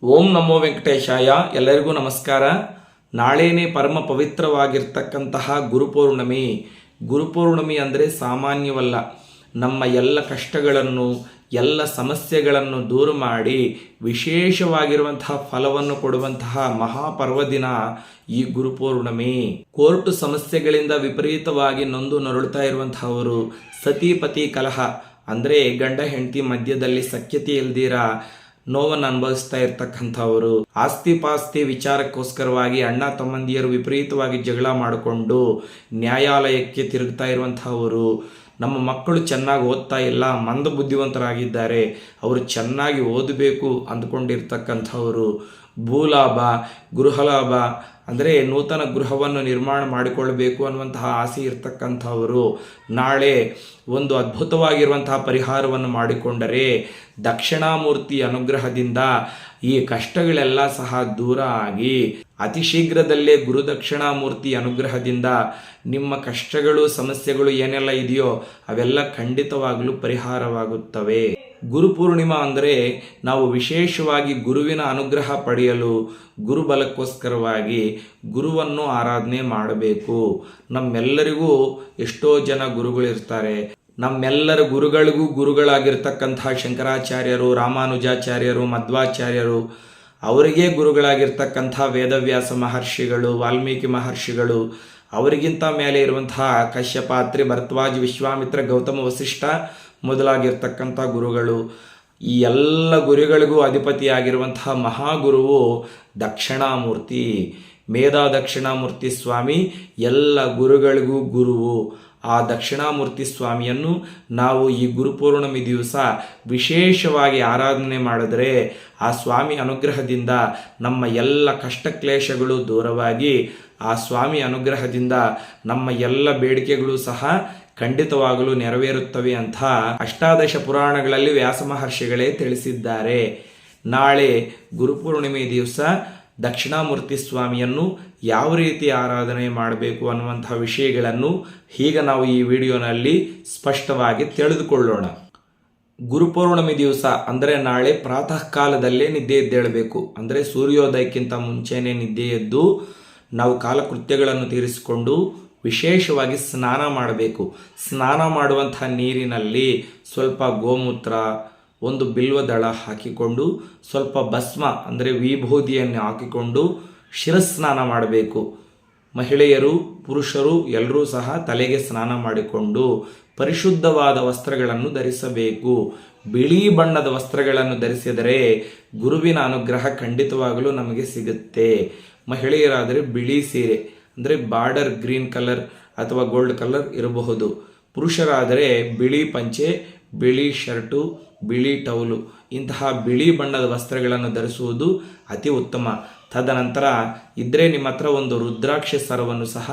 ಓಂ ನಮೋ ವೆಂಕಟೇಶಾಯ. ಎಲ್ಲರಿಗೂ ನಮಸ್ಕಾರ. ನಾಳೆನೇ ಪರಮ ಪವಿತ್ರವಾಗಿರ್ತಕ್ಕಂತಹ ಗುರುಪೌರ್ಣಮಿ. ಗುರುಪೌರ್ಣಮಿ ಅಂದರೆ ಸಾಮಾನ್ಯವಲ್ಲ. ನಮ್ಮ ಎಲ್ಲ ಕಷ್ಟಗಳನ್ನು, ಎಲ್ಲ ಸಮಸ್ಯೆಗಳನ್ನು ದೂರ ಮಾಡಿ ವಿಶೇಷವಾಗಿರುವಂತಹ ಫಲವನ್ನು ಕೊಡುವಂತಹ ಮಹಾಪರ್ವದಿನ ಈ ಗುರುಪೌರ್ಣಮಿ. ಕೋರ್ಟು ಸಮಸ್ಯೆಗಳಿಂದ ವಿಪರೀತವಾಗಿ ನೊಂದು ನರಳುತ್ತಾ ಇರುವಂತಹವರು, ಸತಿಪತಿ ಕಲಹ ಅಂದರೆ ಗಂಡ ಹೆಂಡತಿ ಮಧ್ಯದಲ್ಲಿ ಸಖ್ಯತೆ ಇಲ್ದಿರ ನೋವನ್ನು ಅನುಭವಿಸ್ತಾ ಇರ್ತಕ್ಕಂಥವರು, ಆಸ್ತಿ ಪಾಸ್ತಿ ವಿಚಾರಕ್ಕೋಸ್ಕರವಾಗಿ ಅಣ್ಣ ತಮ್ಮಂದಿಯರು ವಿಪರೀತವಾಗಿ ಜಗಳ ಮಾಡಿಕೊಂಡು ನ್ಯಾಯಾಲಯಕ್ಕೆ ತಿರುಗ್ತಾ ಇರುವಂತಹವರು, ನಮ್ಮ ಮಕ್ಕಳು ಚೆನ್ನಾಗಿ ಓದ್ತಾ ಇಲ್ಲ, ಮಂದ ಬುದ್ಧಿವಂತರಾಗಿದ್ದಾರೆ, ಅವರು ಚೆನ್ನಾಗಿ ಓದಬೇಕು ಅಂದ್ಕೊಂಡಿರ್ತಕ್ಕಂಥವರು, ಭೂಲಾಭ ಗೃಹಲಾಭ ಅಂದರೆ ನೂತನ ಗೃಹವನ್ನು ನಿರ್ಮಾಣ ಮಾಡಿಕೊಳ್ಳಬೇಕು ಅನ್ನುವಂತಹ ಆಸೆ ಇರ್ತಕ್ಕಂಥವರು ನಾಳೆ ಒಂದು ಅದ್ಭುತವಾಗಿರುವಂತಹ ಪರಿಹಾರವನ್ನು ಮಾಡಿಕೊಂಡರೆ ದಕ್ಷಿಣಾಮೂರ್ತಿ ಅನುಗ್ರಹದಿಂದ ಈ ಕಷ್ಟಗಳೆಲ್ಲ ಸಹ ದೂರ ಆಗಿ ಅತಿ ಶೀಘ್ರದಲ್ಲೇ ಗುರುದಕ್ಷಿಣಾಮೂರ್ತಿ ಅನುಗ್ರಹದಿಂದ ನಿಮ್ಮ ಕಷ್ಟಗಳು ಸಮಸ್ಯೆಗಳು ಏನೆಲ್ಲ ಇದೆಯೋ ಅವೆಲ್ಲ ಖಂಡಿತವಾಗಲೂ ಪರಿಹಾರವಾಗುತ್ತವೆ. ಗುರುಪೂರ್ಣಿಮಾ ಅಂದರೆ ನಾವು ವಿಶೇಷವಾಗಿ ಗುರುವಿನ ಅನುಗ್ರಹ ಪಡೆಯಲು ಗುರುಬಲಕ್ಕೋಸ್ಕರವಾಗಿ ಗುರುವನ್ನು ಆರಾಧನೆ ಮಾಡಬೇಕು. ನಮ್ಮೆಲ್ಲರಿಗೂ ಎಷ್ಟೋ ಜನ ಗುರುಗಳಿರ್ತಾರೆ. ನಮ್ಮೆಲ್ಲರ ಗುರುಗಳಿಗೂ ಗುರುಗಳಾಗಿರ್ತಕ್ಕಂತಹ ಶಂಕರಾಚಾರ್ಯರು, ರಾಮಾನುಜಾಚಾರ್ಯರು, ಮಧ್ವಾಚಾರ್ಯರು, ಅವರಿಗೇ ಗುರುಗಳಾಗಿರ್ತಕ್ಕಂಥ ವೇದವ್ಯಾಸ ಮಹರ್ಷಿಗಳು, ವಾಲ್ಮೀಕಿ ಮಹರ್ಷಿಗಳು, ಅವರಿಗಿಂತ ಮೇಲೆ ಇರುವಂತಹ ಕಶ್ಯಪಾತ್ರಿ, ಭರದ್ವಾಜ, ವಿಶ್ವಾಮಿತ್ರ, ಗೌತಮ ವಸಿಷ್ಠ ಮೊದಲಾಗಿರ್ತಕ್ಕಂಥ ಗುರುಗಳು. ಈ ಎಲ್ಲ ಗುರುಗಳಿಗೂ ಅಧಿಪತಿಯಾಗಿರುವಂತಹ ಮಹಾಗುರುವು ದಕ್ಷಿಣಾಮೂರ್ತಿ. ಮೇಧಾ ದಕ್ಷಿಣಾಮೂರ್ತಿ ಸ್ವಾಮಿ ಎಲ್ಲ ಗುರುಗಳಿಗೂ ಗುರುವು. ಆ ದಕ್ಷಿಣಾಮೂರ್ತಿ ಸ್ವಾಮಿಯನ್ನು ನಾವು ಈ ಗುರುಪೌರ್ಣಮಿ ದಿವಸ ವಿಶೇಷವಾಗಿ ಆರಾಧನೆ ಮಾಡಿದರೆ ಆ ಸ್ವಾಮಿ ಅನುಗ್ರಹದಿಂದ ನಮ್ಮ ಎಲ್ಲ ಕಷ್ಟ ಕ್ಲೇಶಗಳು ದೂರವಾಗಿ ಆ ಸ್ವಾಮಿ ಅನುಗ್ರಹದಿಂದ ನಮ್ಮ ಎಲ್ಲ ಬೇಡಿಕೆಗಳು ಸಹ ಖಂಡಿತವಾಗಲು ನೆರವೇರುತ್ತವೆ ಅಂತ ಅಷ್ಟಾದಶ ಪುರಾಣಗಳಲ್ಲಿ ವ್ಯಾಸ ಮಹರ್ಷಿಗಳೇ ತಿಳಿಸಿದ್ದಾರೆ. ನಾಳೆ ಗುರುಪೂರ್ಣಿಮೆ ದಿವಸ ದಕ್ಷಿಣಾಮೂರ್ತಿ ಸ್ವಾಮಿಯನ್ನು ಯಾವ ರೀತಿ ಆರಾಧನೆ ಮಾಡಬೇಕು ಅನ್ನುವಂತಹ ವಿಷಯಗಳನ್ನು ಈಗ ನಾವು ಈ ವಿಡಿಯೋನಲ್ಲಿ ಸ್ಪಷ್ಟವಾಗಿ ತಿಳಿದುಕೊಳ್ಳೋಣ. ಗುರುಪೌರ್ಣಮಿ ದಿವಸ ಅಂದರೆ ನಾಳೆ ಪ್ರಾತಃ ಕಾಲದಲ್ಲೇ ನಿದ್ದೆ ಎದ್ದೇಳಬೇಕು. ಅಂದರೆ ಸೂರ್ಯೋದಯಕ್ಕಿಂತ ಮುಂಚೆನೇ ನಿದ್ದೆ ಎದ್ದು ನಾವು ಕಾಲಕೃತ್ಯಗಳನ್ನು ತೀರಿಸಿಕೊಂಡು ವಿಶೇಷವಾಗಿ ಸ್ನಾನ ಮಾಡಬೇಕು. ಸ್ನಾನ ಮಾಡುವಂತಹ ನೀರಿನಲ್ಲಿ ಸ್ವಲ್ಪ ಗೋಮೂತ್ರ, ಒಂದು ಬಿಲ್ವದಳ ಹಾಕಿಕೊಂಡು ಸ್ವಲ್ಪ ಭಸ್ಮ ಅಂದರೆ ವಿಭೂತಿಯನ್ನು ಹಾಕಿಕೊಂಡು ಶಿರಸ್ನಾನ ಮಾಡಬೇಕು. ಮಹಿಳೆಯರು, ಪುರುಷರು ಎಲ್ಲರೂ ಸಹ ತಲೆಗೆ ಸ್ನಾನ ಮಾಡಿಕೊಂಡು ಪರಿಶುದ್ಧವಾದ ವಸ್ತ್ರಗಳನ್ನು ಧರಿಸಬೇಕು. ಬಿಳಿ ಬಣ್ಣದ ವಸ್ತ್ರಗಳನ್ನು ಧರಿಸಿದರೆ ಗುರುವಿನ ಅನುಗ್ರಹ ಖಂಡಿತವಾಗಲೂ ನಮಗೆ ಸಿಗುತ್ತೆ. ಮಹಿಳೆಯರಾದರೆ ಬಿಳಿ ಸೀರೆ ಅಂದರೆ ಬಾರ್ಡರ್ ಗ್ರೀನ್ ಕಲರ್ ಅಥವಾ ಗೋಲ್ಡ್ ಕಲರ್ ಇರಬಹುದು. ಪುರುಷರಾದರೆ ಬಿಳಿ ಪಂಚೆ, ಬಿಳಿ ಶರ್ಟು, ಬಿಳಿ ಟೌಲು, ಇಂತಹ ಬಿಳಿ ಬಣ್ಣದ ವಸ್ತ್ರಗಳನ್ನು ಧರಿಸುವುದು ಅತಿ ಉತ್ತಮ. ತದನಂತರ ಇದ್ದರೆ ನಿಮ್ಮ ಹತ್ರ ಒಂದು ರುದ್ರಾಕ್ಷಿ ಸರವನ್ನು ಸಹ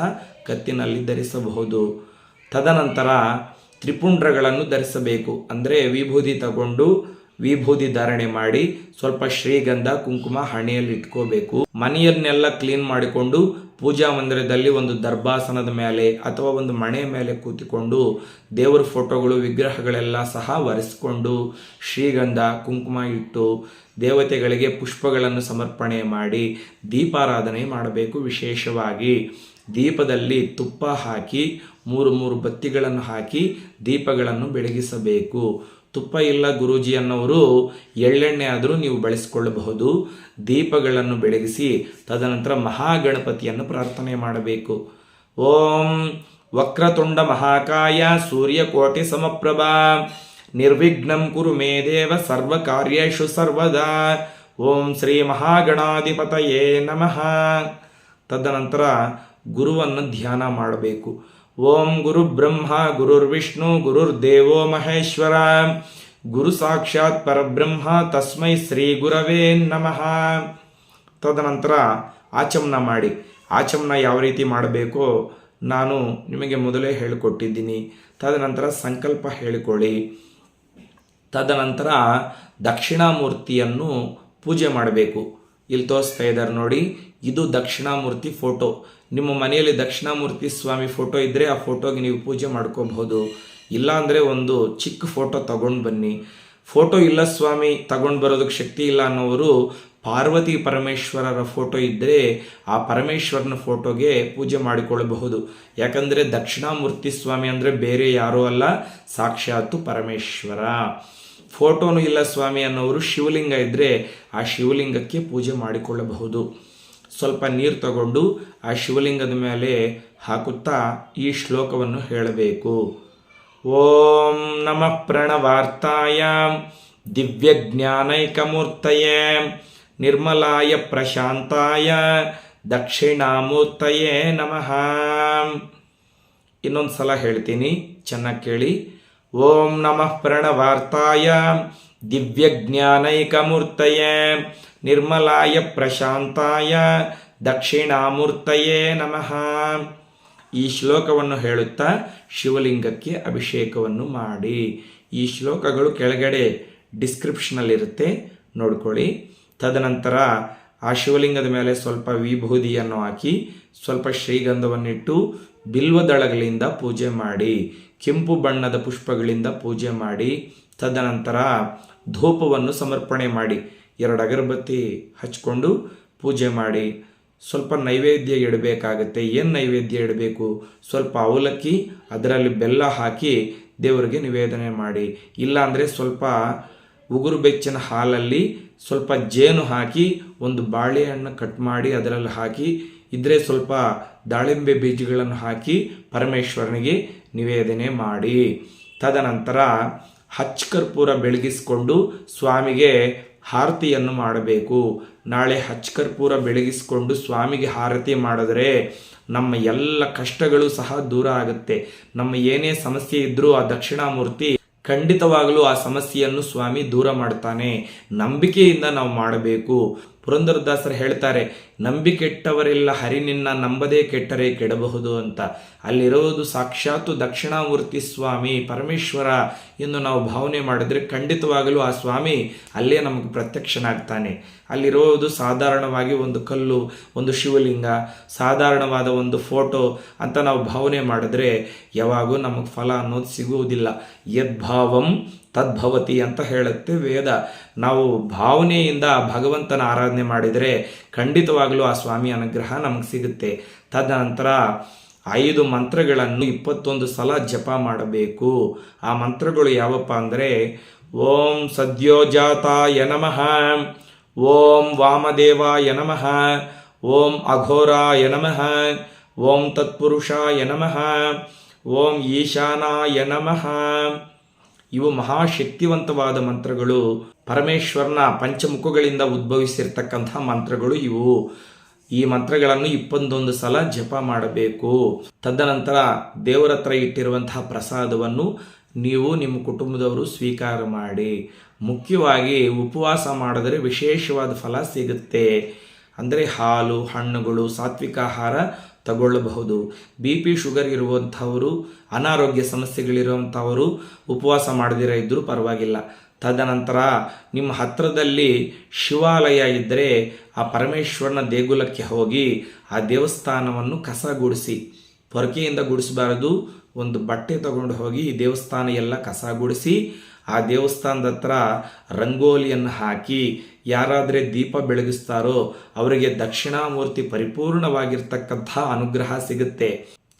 ಕತ್ತಿನಲ್ಲಿ ಧರಿಸಬಹುದು. ತದನಂತರ ತ್ರಿಪುಂಡ್ರಗಳನ್ನು ಧರಿಸಬೇಕು. ಅಂದರೆ ವಿಭೂತಿ ತಗೊಂಡು ವಿಭೂತಿ ಧಾರಣೆ ಮಾಡಿ ಸ್ವಲ್ಪ ಶ್ರೀಗಂಧ ಕುಂಕುಮ ಹಣೆಯಲ್ಲಿ ಇಟ್ಕೋಬೇಕು. ಮನೆಯನ್ನೆಲ್ಲ ಕ್ಲೀನ್ ಮಾಡಿಕೊಂಡು ಪೂಜಾ ಮಂದಿರದಲ್ಲಿ ಒಂದು ದರ್ಭಾಸನದ ಮೇಲೆ ಅಥವಾ ಒಂದು ಮಣೆ ಮೇಲೆ ಕೂತಿಕೊಂಡು ದೇವರ ಫೋಟೋಗಳು, ವಿಗ್ರಹಗಳೆಲ್ಲ ಸಹ ಒರೆಸ್ಕೊಂಡು ಶ್ರೀಗಂಧ ಕುಂಕುಮ ಇಟ್ಟು ದೇವತೆಗಳಿಗೆ ಪುಷ್ಪಗಳನ್ನು ಸಮರ್ಪಣೆ ಮಾಡಿ ದೀಪಾರಾಧನೆ ಮಾಡಬೇಕು. ವಿಶೇಷವಾಗಿ ದೀಪದಲ್ಲಿ ತುಪ್ಪ ಹಾಕಿ 3 ಬತ್ತಿಗಳನ್ನು ಹಾಕಿ ದೀಪಗಳನ್ನು ಬೆಳಗಿಸಬೇಕು. ತುಪ್ಪ ಇಲ್ಲ ಗುರೂಜಿ ಅನ್ನೋರು ಎಳ್ಳೆಣ್ಣೆ ಆದರೂ ನೀವು ಬಳಸಿಕೊಳ್ಳಬಹುದು. ದೀಪಗಳನ್ನು ಬೆಳಗಿಸಿ ತದನಂತರ ಮಹಾಗಣಪತಿಯನ್ನು ಪ್ರಾರ್ಥನೆ ಮಾಡಬೇಕು. ಓಂ ವಕ್ರತುಂಡ ಮಹಾಕಾಯ ಸೂರ್ಯಕೋಟಿ ಸಮಪ್ರಭಾ ನಿರ್ವಿಘ್ನಂ ಕುರು ಮೇ ದೇವ ಸರ್ವ ಕಾರ್ಯೇಷು ಸರ್ವದಾ. ಓಂ ಶ್ರೀ ಮಹಾಗಣಾಧಿಪತಯೇ ನಮಃ. ತದನಂತರ ಗುರುವನ್ನು ಧ್ಯಾನ ಮಾಡಬೇಕು. ಓಂ ಗುರು ಬ್ರಹ್ಮ ಗುರುರ್ವಿಷ್ಣು ಗುರುರ್ದೇವೋ ಮಹೇಶ್ವರ ಗುರು ಸಾಕ್ಷಾತ್ ಪರಬ್ರಹ್ಮ ತಸ್ಮೈ ಶ್ರೀ ಗುರವೇ ನಮಃ. ತದನಂತರ ಆಚಮನ ಮಾಡಿ. ಆಚಮನ ಯಾವ ರೀತಿ ಮಾಡಬೇಕೋ ನಾನು ನಿಮಗೆ ಮೊದಲೇ ಹೇಳಿಕೊಟ್ಟಿದ್ದೀನಿ. ತದನಂತರ ಸಂಕಲ್ಪ ಹೇಳಿಕೊಳ್ಳಿ. ತದನಂತರ ದಕ್ಷಿಣಾಮೂರ್ತಿಯನ್ನು ಪೂಜೆ ಮಾಡಬೇಕು. ಇಲ್ಲಿ ತೋರಿಸ್ತಾ ಇದ್ದಾರೆ ನೋಡಿ, ಇದು ದಕ್ಷಿಣಾಮೂರ್ತಿ ಫೋಟೋ. ನಿಮ್ಮ ಮನೆಯಲ್ಲಿ ದಕ್ಷಿಣಾಮೂರ್ತಿ ಸ್ವಾಮಿ ಫೋಟೋ ಇದ್ದರೆ ಆ ಫೋಟೋಗೆ ನೀವು ಪೂಜೆ ಮಾಡ್ಕೋಬಹುದು. ಇಲ್ಲಾಂದರೆ ಒಂದು ಚಿಕ್ಕ ಫೋಟೋ ತಗೊಂಡು ಬನ್ನಿ. ಫೋಟೋ ಇಲ್ಲ ಸ್ವಾಮಿ, ತಗೊಂಡು ಬರೋದಕ್ಕೆ ಶಕ್ತಿ ಇಲ್ಲ ಅನ್ನೋರು ಪಾರ್ವತಿ ಪರಮೇಶ್ವರರ ಫೋಟೋ ಇದ್ದರೆ ಆ ಪರಮೇಶ್ವರನ ಫೋಟೋಗೆ ಪೂಜೆ ಮಾಡಿಕೊಳ್ಳಬಹುದು. ಯಾಕಂದರೆ ದಕ್ಷಿಣಾಮೂರ್ತಿ ಸ್ವಾಮಿ ಅಂದರೆ ಬೇರೆ ಯಾರೂ ಅಲ್ಲ, ಸಾಕ್ಷಾತ್ತು ಪರಮೇಶ್ವರ. ಫೋಟೋನು ಇಲ್ಲ ಸ್ವಾಮಿ ಅನ್ನೋರು ಶಿವಲಿಂಗ ಇದ್ದರೆ ಆ ಶಿವಲಿಂಗಕ್ಕೆ ಪೂಜೆ ಮಾಡಿಕೊಳ್ಳಬಹುದು. ಸ್ವಲ್ಪ ನೀರು ತಗೊಂಡು ಆ ಶಿವಲಿಂಗದ ಮೇಲೆ ಹಾಕುತ್ತಾ ಈ ಶ್ಲೋಕವನ್ನು ಹೇಳಬೇಕು. ಓಂ ನಮಃ ಪ್ರಣವಾರ್ತಾಯ ದಿವ್ಯಜ್ಞಾನೈಕಮೂರ್ತಯೇ ನಿರ್ಮಲಾಯ ಪ್ರಶಾಂತಾಯ ದಕ್ಷಿಣಾಮೂರ್ತಯೇ ನಮಃ. ಇನ್ನೊಂದು ಸಲ ಹೇಳ್ತೀನಿ, ಚೆನ್ನಾಗಿ ಕೇಳಿ. ಓಂ ನಮಃ ಪ್ರಣವಾರ್ತಾಯ ದಿವ್ಯಜ್ಞಾನೈಕಮೂರ್ತಯೇ ನಿರ್ಮಲಾಯ ಪ್ರಶಾಂತಾಯ ದಕ್ಷಿಣಾಮೂರ್ತಯೇ ನಮಃ. ಈ ಶ್ಲೋಕವನ್ನು ಹೇಳುತ್ತಾ ಶಿವಲಿಂಗಕ್ಕೆ ಅಭಿಷೇಕವನ್ನು ಮಾಡಿ. ಈ ಶ್ಲೋಕಗಳು ಕೆಳಗಡೆ ಡಿಸ್ಕ್ರಿಪ್ಷನಲ್ಲಿರುತ್ತೆ, ನೋಡ್ಕೊಳ್ಳಿ. ತದನಂತರ ಆ ಶಿವಲಿಂಗದ ಮೇಲೆ ಸ್ವಲ್ಪ ವಿಭೂದಿಯನ್ನು ಹಾಕಿ ಸ್ವಲ್ಪ ಶ್ರೀಗಂಧವನ್ನಿಟ್ಟು ಬಿಲ್ವದಳಗಳಿಂದ ಪೂಜೆ ಮಾಡಿ, ಕೆಂಪು ಬಣ್ಣದ ಪುಷ್ಪಗಳಿಂದ ಪೂಜೆ ಮಾಡಿ. ತದನಂತರ ಧೂಪವನ್ನು ಸಮರ್ಪಣೆ ಮಾಡಿ, 2 ಅಗರಬತ್ತಿ ಹಚ್ಕೊಂಡು ಪೂಜೆ ಮಾಡಿ. ಸ್ವಲ್ಪ ನೈವೇದ್ಯ ಇಡಬೇಕಾಗತ್ತೆ. ಏನು ನೈವೇದ್ಯ ಇಡಬೇಕು? ಸ್ವಲ್ಪ ಅವಲಕ್ಕಿ, ಅದರಲ್ಲಿ ಬೆಲ್ಲ ಹಾಕಿ ದೇವರಿಗೆ ನಿವೇದನೆ ಮಾಡಿ. ಇಲ್ಲಾಂದರೆ ಸ್ವಲ್ಪ ಉಗುರು ಬೆಚ್ಚಿನ ಹಾಲಲ್ಲಿ ಸ್ವಲ್ಪ ಜೇನು ಹಾಕಿ ಒಂದು ಬಾಳೆಹಣ್ಣು ಕಟ್ ಮಾಡಿ ಅದರಲ್ಲಿ ಹಾಕಿ, ಇದ್ರೆ ಸ್ವಲ್ಪ ದಾಳಿಂಬೆ ಬೀಜಗಳನ್ನು ಹಾಕಿ ಪರಮೇಶ್ವರನಿಗೆ ನಿವೇದನೆ ಮಾಡಿ. ತದನಂತರ ಹಚ್ಚಕರ್ಪೂರ ಬೆಳಗಿಸಿಕೊಂಡು ಸ್ವಾಮಿಗೆ ಆರತಿಯನ್ನು ಮಾಡಬೇಕು. ನಾಳೆ ಹಚ್ಚಕರ್ಪೂರ ಬೆಳಗಿಸಿಕೊಂಡು ಸ್ವಾಮಿಗೆ ಆರತಿ ಮಾಡಿದ್ರೆ ನಮ್ಮ ಎಲ್ಲ ಕಷ್ಟಗಳು ಸಹ ದೂರ ಆಗುತ್ತೆ. ನಮ್ಮ ಏನೇ ಸಮಸ್ಯೆ ಇದ್ದರೂ ಆ ದಕ್ಷಿಣಾಮೂರ್ತಿ ಖಂಡಿತವಾಗಲೂ ಆ ಸಮಸ್ಯೆಯನ್ನು ಸ್ವಾಮಿ ದೂರ ಮಾಡ್ತಾನೆ. ನಂಬಿಕೆಯಿಂದ ನಾವು ಮಾಡಬೇಕು. ಪುರಂದರದಾಸರು ಹೇಳ್ತಾರೆ, ನಂಬಿಕೆಟ್ಟವರೆಲ್ಲ ಹರಿನಿನ್ನ ನಂಬದೇ ಕೆಟ್ಟರೆ ಕೆಡಬಹುದು ಅಂತ. ಅಲ್ಲಿರೋದು ಸಾಕ್ಷಾತ್ತು ದಕ್ಷಿಣಾಮೂರ್ತಿ ಸ್ವಾಮಿ ಪರಮೇಶ್ವರ ಎಂದು ನಾವು ಭಾವನೆ ಮಾಡಿದ್ರೆ ಖಂಡಿತವಾಗಲೂ ಆ ಸ್ವಾಮಿ ಅಲ್ಲೇ ನಮಗೆ ಪ್ರತ್ಯಕ್ಷನಾಗ್ತಾನೆ. ಅಲ್ಲಿರೋದು ಸಾಧಾರಣವಾಗಿ ಒಂದು ಕಲ್ಲು, ಒಂದು ಶಿವಲಿಂಗ, ಸಾಧಾರಣವಾದ ಒಂದು ಫೋಟೋ ಅಂತ ನಾವು ಭಾವನೆ ಮಾಡಿದ್ರೆ ಯಾವಾಗೂ ನಮಗೆ ಫಲ ಅನ್ನೋದು ಸಿಗುವುದಿಲ್ಲ. ಯದ್ಭಾವಂ ತದ್ಭವತಿ ಅಂತ ಹೇಳುತ್ತೆ ವೇದ. ನಾವು ಭಾವನೆಯಿಂದ ಭಗವಂತನ ಆರಾಧನೆ ಮಾಡಿದರೆ ಖಂಡಿತವಾಗಲೂ ಆ ಸ್ವಾಮಿ ಅನುಗ್ರಹ ನಮಗೆ ಸಿಗುತ್ತೆ. ತದನಂತರ 5 ಮಂತ್ರಗಳನ್ನು 21 ಸಲ ಜಪ ಮಾಡಬೇಕು. ಆ ಮಂತ್ರಗಳು ಯಾವಪ್ಪ ಅಂದರೆ ಓಂ ಸದ್ಯೋಜಾತಾಯ ನಮಃ, ಓಂ ವಾಮದೇವಾಯ ನಮಃ, ಓಂ ಅಘೋರಾಯ ನಮಃ, ಓಂ ತತ್ಪುರುಷಾಯ ನಮಃ, ಓಂ ಈಶಾನಾಯ ನಮಃ. ಇವು ಮಹಾಶಕ್ತಿವಂತವಾದ ಮಂತ್ರಗಳು. ಪರಮೇಶ್ವರನ ಪಂಚಮುಖಗಳಿಂದ ಉದ್ಭವಿಸಿರ್ತಕ್ಕಂಥ ಮಂತ್ರಗಳು ಇವು. ಈ ಮಂತ್ರಗಳನ್ನು 21 ಸಲ ಜಪ ಮಾಡಬೇಕು. ತದನಂತರ ದೇವರ ಹತ್ರ ಇಟ್ಟಿರುವಂತಹ ಪ್ರಸಾದವನ್ನು ನೀವು ನಿಮ್ಮ ಕುಟುಂಬದವರು ಸ್ವೀಕಾರ ಮಾಡಿ. ಮುಖ್ಯವಾಗಿ ಉಪವಾಸ ಮಾಡಿದರೆ ವಿಶೇಷವಾದ ಫಲ ಸಿಗುತ್ತೆ. ಅಂದರೆ ಹಾಲು, ಹಣ್ಣುಗಳು, ಸಾತ್ವಿಕ ಆಹಾರ ತಗೊಳ್ಳಬಹುದು. BP ಶುಗರ್ ಇರುವಂಥವರು, ಅನಾರೋಗ್ಯ ಸಮಸ್ಯೆಗಳಿರುವಂಥವರು ಉಪವಾಸ ಮಾಡದಿರ ಇದ್ದರೂ ಪರವಾಗಿಲ್ಲ. ತದನಂತರ ನಿಮ್ಮ ಹತ್ತಿರದಲ್ಲಿ ಶಿವಾಲಯ ಇದ್ದರೆ ಆ ಪರಮೇಶ್ವರನ ದೇಗುಲಕ್ಕೆ ಹೋಗಿ ಆ ದೇವಸ್ಥಾನವನ್ನು ಕಸ ಗುಡಿಸಿ, ಪೊರಕೆಯಿಂದ ಗುಡಿಸಬಾರದು, ಒಂದು ಬಟ್ಟೆ ತಗೊಂಡು ಹೋಗಿ ದೇವಸ್ಥಾನ ಎಲ್ಲ ಕಸ ಗುಡಿಸಿ ಆ ದೇವಸ್ಥಾನದ ಹತ್ರ ರಂಗೋಲಿಯನ್ನು ಹಾಕಿ ಯಾರಾದರೆ ದೀಪ ಬೆಳಗಿಸ್ತಾರೋ ಅವರಿಗೆ ದಕ್ಷಿಣಾಮೂರ್ತಿ ಪರಿಪೂರ್ಣವಾಗಿರ್ತಕ್ಕಂಥ ಅನುಗ್ರಹ ಸಿಗುತ್ತೆ.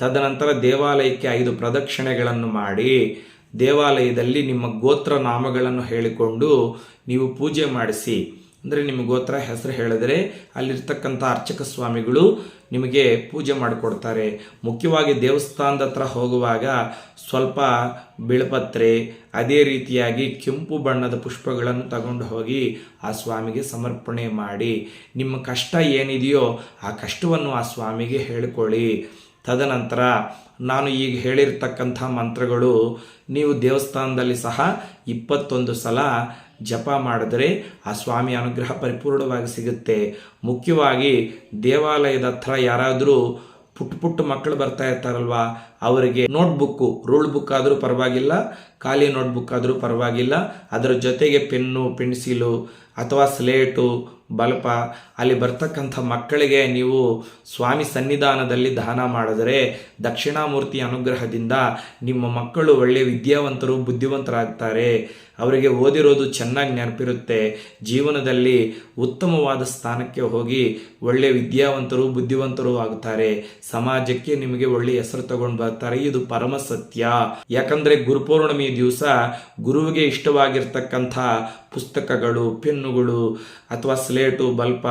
ತದನಂತರ ದೇವಾಲಯಕ್ಕೆ 5 ಪ್ರದಕ್ಷಿಣೆಗಳನ್ನು ಮಾಡಿ ದೇವಾಲಯದಲ್ಲಿ ನಿಮ್ಮ ಗೋತ್ರ ನಾಮಗಳನ್ನು ಹೇಳಿಕೊಂಡು ನೀವು ಪೂಜೆ ಮಾಡಿಸಿ. ಅಂದರೆ ನಿಮ್ಮ ಗೋತ್ರ ಹೆಸರು ಹೇಳಿದರೆ ಅಲ್ಲಿರ್ತಕ್ಕಂಥ ಅರ್ಚಕ ಸ್ವಾಮಿಗಳು ನಿಮಗೆ ಪೂಜೆ ಮಾಡಿಕೊಡ್ತಾರೆ. ಮುಖ್ಯವಾಗಿ ದೇವಸ್ಥಾನದ ಹತ್ರ ಹೋಗುವಾಗ ಸ್ವಲ್ಪ ಬಿಳಪತ್ರೆ, ಅದೇ ರೀತಿಯಾಗಿ ಕೆಂಪು ಬಣ್ಣದ ಪುಷ್ಪಗಳನ್ನು ತಗೊಂಡು ಹೋಗಿ ಆ ಸ್ವಾಮಿಗೆ ಸಮರ್ಪಣೆ ಮಾಡಿ. ನಿಮ್ಮ ಕಷ್ಟ ಏನಿದೆಯೋ ಆ ಕಷ್ಟವನ್ನು ಆ ಸ್ವಾಮಿಗೆ ಹೇಳಿಕೊಳ್ಳಿ. ತದನಂತರ ನಾನು ಈಗ ಹೇಳಿರ್ತಕ್ಕಂಥ ಮಂತ್ರಗಳು ನೀವು ದೇವಸ್ಥಾನದಲ್ಲಿ ಸಹ 21 ಸಲ ಜಪ ಮಾಡಿದ್ರೆ ಆ ಸ್ವಾಮಿ ಅನುಗ್ರಹ ಪರಿಪೂರ್ಣವಾಗಿ ಸಿಗುತ್ತೆ. ಮುಖ್ಯವಾಗಿ ದೇವಾಲಯದ ಹತ್ರ ಯಾರಾದರೂ ಪುಟ್ಟ ಮಕ್ಕಳು ಬರ್ತಾ ಇರ್ತಾರಲ್ವ, ಅವರಿಗೆ ನೋಟ್ಬುಕ್ಕು, ರೂಲ್ ಬುಕ್ ಆದರೂ ಪರವಾಗಿಲ್ಲ, ಖಾಲಿ ನೋಟ್ಬುಕ್ ಆದರೂ ಪರವಾಗಿಲ್ಲ, ಅದರ ಜೊತೆಗೆ ಪೆನ್ನು, ಪೆನ್ಸಿಲು ಅಥವಾ ಸ್ಲೇಟು, ಬಲ್ಪ ಅಲ್ಲಿ ಬರ್ತಕ್ಕಂಥ ಮಕ್ಕಳಿಗೆ ನೀವು ಸ್ವಾಮಿ ಸನ್ನಿಧಾನದಲ್ಲಿ ದಾನ ಮಾಡಿದರೆ ದಕ್ಷಿಣಾಮೂರ್ತಿ ಅನುಗ್ರಹದಿಂದ ನಿಮ್ಮ ಮಕ್ಕಳು ಒಳ್ಳೆಯ ವಿದ್ಯಾವಂತರು, ಬುದ್ಧಿವಂತರಾಗ್ತಾರೆ. ಅವರಿಗೆ ಓದಿರೋದು ಚೆನ್ನಾಗಿ ನೆನಪಿರುತ್ತೆ. ಜೀವನದಲ್ಲಿ ಉತ್ತಮವಾದ ಸ್ಥಾನಕ್ಕೆ ಹೋಗಿ ಒಳ್ಳೆಯ ವಿದ್ಯಾವಂತರು, ಬುದ್ಧಿವಂತರು ಆಗ್ತಾರೆ. ಸಮಾಜಕ್ಕೆ ನಿಮಗೆ ಒಳ್ಳೆಯ ಹೆಸರು ತಗೊಂಡು ಬರ್ತಾರೆ. ಇದು ಪರಮ ಸತ್ಯ. ಯಾಕಂದರೆ ಗುರುಪೌರ್ಣಮಿ ದಿವಸ ಗುರುವಿಗೆ ಇಷ್ಟವಾಗಿರ್ತಕ್ಕಂಥ ಪುಸ್ತಕಗಳು, ಪೆನ್ನುಗಳು ಅಥವಾ ಸ್ಲೇಟು, ಬಲ್ಪ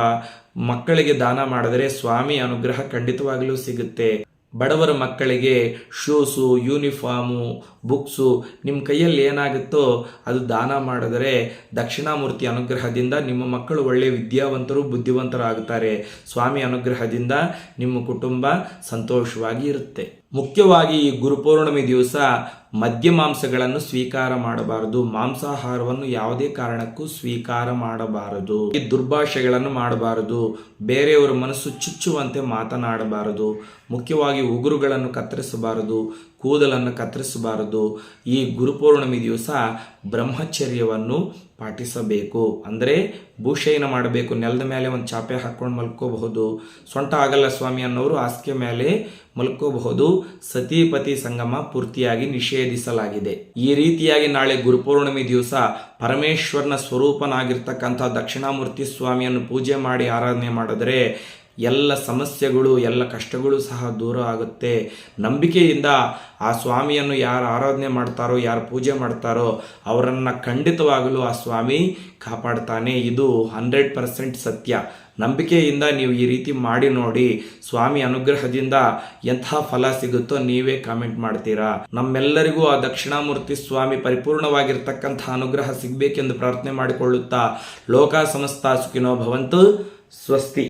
ಮಕ್ಕಳಿಗೆ ದಾನ ಮಾಡಿದರೆ ಸ್ವಾಮಿ ಅನುಗ್ರಹ ಖಂಡಿತವಾಗಲೂ ಸಿಗುತ್ತೆ. ಬಡವರ ಮಕ್ಕಳಿಗೆ ಶೂಸು, ಯೂನಿಫಾರ್ಮು, ಬುಕ್ಸು ನಿಮ್ಮ ಕೈಯಲ್ಲಿ ಏನಾಗುತ್ತೋ ಅದು ದಾನ ಮಾಡಿದರೆ ದಕ್ಷಿಣಾಮೂರ್ತಿ ಅನುಗ್ರಹದಿಂದ ನಿಮ್ಮ ಮಕ್ಕಳು ಒಳ್ಳೆಯ ವಿದ್ಯಾವಂತರು, ಬುದ್ಧಿವಂತರಾಗುತ್ತಾರೆ. ಸ್ವಾಮಿ ಅನುಗ್ರಹದಿಂದ ನಿಮ್ಮ ಕುಟುಂಬ ಸಂತೋಷವಾಗಿ ಇರುತ್ತೆ. ಮುಖ್ಯವಾಗಿ ಈ ಗುರುಪೌರ್ಣಮಿ ದಿವಸ ಮದ್ಯ ಮಾಂಸಗಳನ್ನು ಸ್ವೀಕಾರ ಮಾಡಬಾರದು. ಮಾಂಸಾಹಾರವನ್ನು ಯಾವುದೇ ಕಾರಣಕ್ಕೂ ಸ್ವೀಕಾರ ಮಾಡಬಾರದು. ಈ ದುರ್ಭಾಷೆಗಳನ್ನು ಮಾಡಬಾರದು. ಬೇರೆಯವರ ಮನಸ್ಸು ಚುಚ್ಚುವಂತೆ ಮಾತನಾಡಬಾರದು. ಮುಖ್ಯವಾಗಿ ಉಗುರುಗಳನ್ನು ಕತ್ತರಿಸಬಾರದು, ಕೂದಲನ್ನು ಕತ್ತರಿಸಬಾರದು. ಈ ಗುರುಪೌರ್ಣಮಿ ದಿವಸ ಬ್ರಹ್ಮಚರ್ಯವನ್ನು ಪಾಟಿಸಬೇಕು. ಅಂದರೆ ಭೂಶಯನ ಮಾಡಬೇಕು. ನೆಲದ ಮೇಲೆ ಒಂದು ಚಾಪೆ ಹಾಕ್ಕೊಂಡು ಮಲ್ಕೋಬಹುದು. ಸೊಂಟ ಆಗಲ್ಲ ಸ್ವಾಮಿ ಅನ್ನೋರು ಹಾಸಿಗೆ ಮೇಲೆ ಮಲ್ಕೋಬಹುದು. ಸತಿಪತಿ ಸಂಗಮ ಪೂರ್ತಿಯಾಗಿ ನಿಷೇಧಿಸಲಾಗಿದೆ. ಈ ರೀತಿಯಾಗಿ ನಾಳೆ ಗುರುಪೌರ್ಣಮಿ ದಿವಸ ಪರಮೇಶ್ವರನ ಸ್ವರೂಪನಾಗಿರ್ತಕ್ಕಂಥ ದಕ್ಷಿಣಾಮೂರ್ತಿ ಸ್ವಾಮಿಯನ್ನು ಪೂಜೆ ಮಾಡಿ ಆರಾಧನೆ ಮಾಡಿದರೆ ಎಲ್ಲ ಸಮಸ್ಯೆಗಳು, ಎಲ್ಲ ಕಷ್ಟಗಳು ಸಹ ದೂರ ಆಗುತ್ತೆ. ನಂಬಿಕೆಯಿಂದ ಆ ಸ್ವಾಮಿಯನ್ನು ಯಾರು ಆರಾಧನೆ ಮಾಡ್ತಾರೋ, ಯಾರು ಪೂಜೆ ಮಾಡ್ತಾರೋ ಅವರನ್ನು ಖಂಡಿತವಾಗಲೂ ಆ ಸ್ವಾಮಿ ಕಾಪಾಡ್ತಾನೆ. ಇದು 100% ಸತ್ಯ. ನಂಬಿಕೆಯಿಂದ ನೀವು ಈ ರೀತಿ ಮಾಡಿ ನೋಡಿ. ಸ್ವಾಮಿ ಅನುಗ್ರಹದಿಂದ ಎಂಥ ಫಲ ಸಿಗುತ್ತೋ ನೀವೇ ಕಾಮೆಂಟ್ ಮಾಡ್ತೀರಾ. ನಮ್ಮೆಲ್ಲರಿಗೂ ಆ ದಕ್ಷಿಣಾಮೂರ್ತಿ ಸ್ವಾಮಿ ಪರಿಪೂರ್ಣವಾಗಿರ್ತಕ್ಕಂಥ ಅನುಗ್ರಹ ಸಿಗಬೇಕೆಂದು ಪ್ರಾರ್ಥನೆ ಮಾಡಿಕೊಳ್ಳುತ್ತಾ ಲೋಕ ಸಮಸ್ತ ಸುಖಿನೋ ಭವಂತು. ಸ್ವಸ್ತಿ.